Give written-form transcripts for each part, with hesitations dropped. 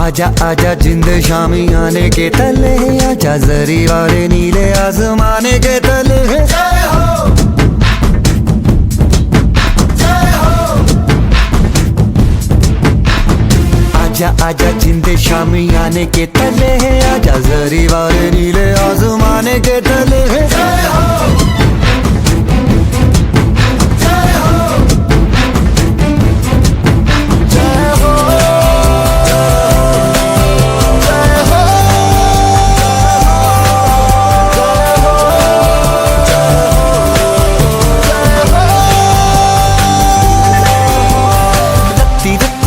आजा आजा जिंद शामी आने के तले, आजा जरी वाले नीले आसमाने के तले। जय हो, जय हो। आजा आजा जिंद शामी आने के तले, आजा जरी वाले नीले आसमाने के तले। जय हो,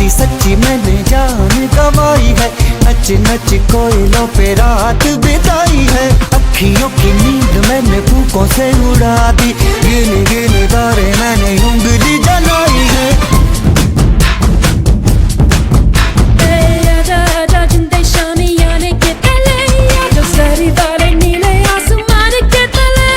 सच्ची मैंने जान गवाई है, नच नच कोयलों पे रात बिताई है। अखियों की नींद मैंने फूकों से उड़ा दी, गिन गिन तारे मैंने उंगली जलाई है। आजा आजा जिंदे शामी आने के तले, आजा सारी वाले नीले आसमान के तले।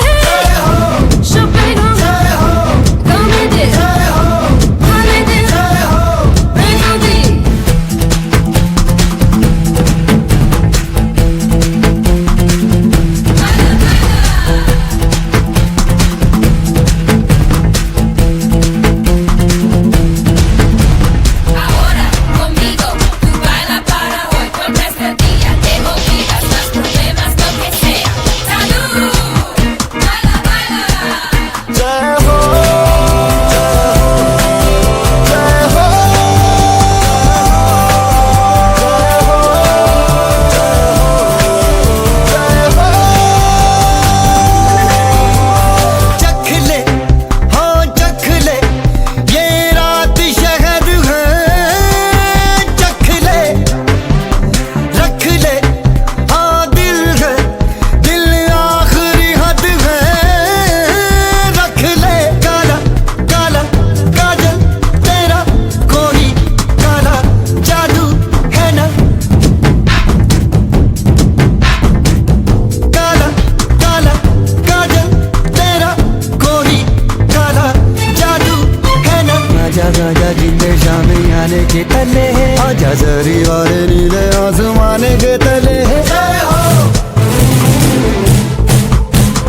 आजा जिंदे शामी आने के तले, आजा जरी वाले नीले आसमाने के तले। जय हो,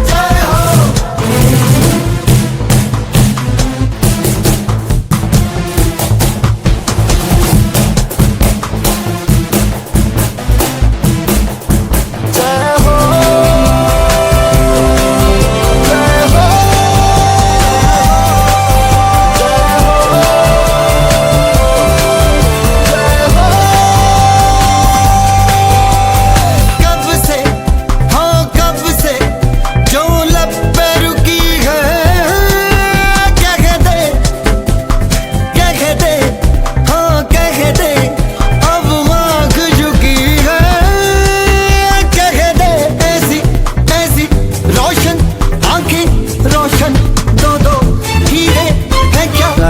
जय हो। जय हो, जय हो।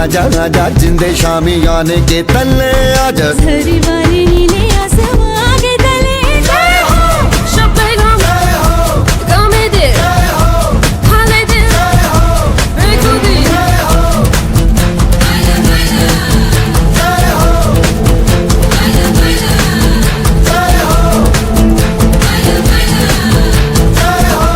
आजा आजा जिंदे शामी आने के तले, आजा सारी वाले नीले आसमान के तले। जय हो, शब्द जय हो, गामे दे जय हो, खाले दे जय हो, बेचू दी जय हो, बाला बाला जय हो, बाला बाला जय हो, बाला बाला जय हो।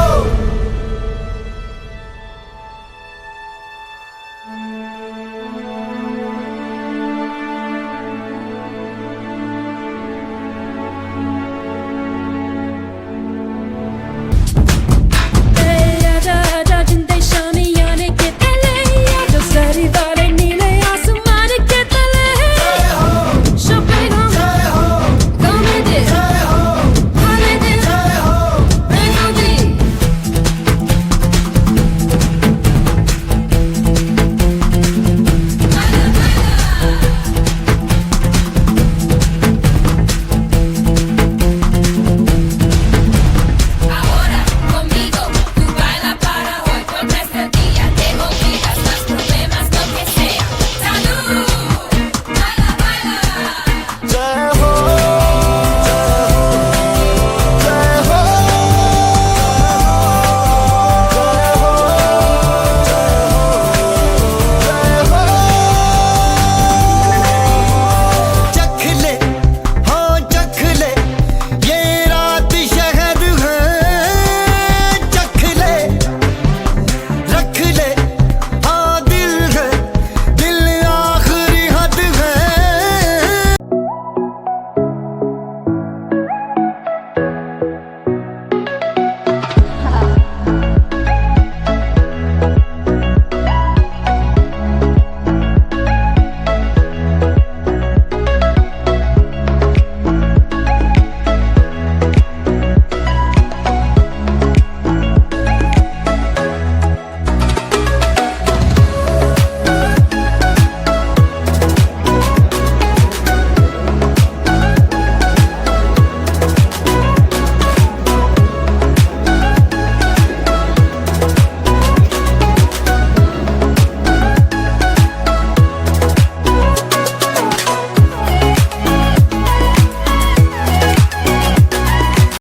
जय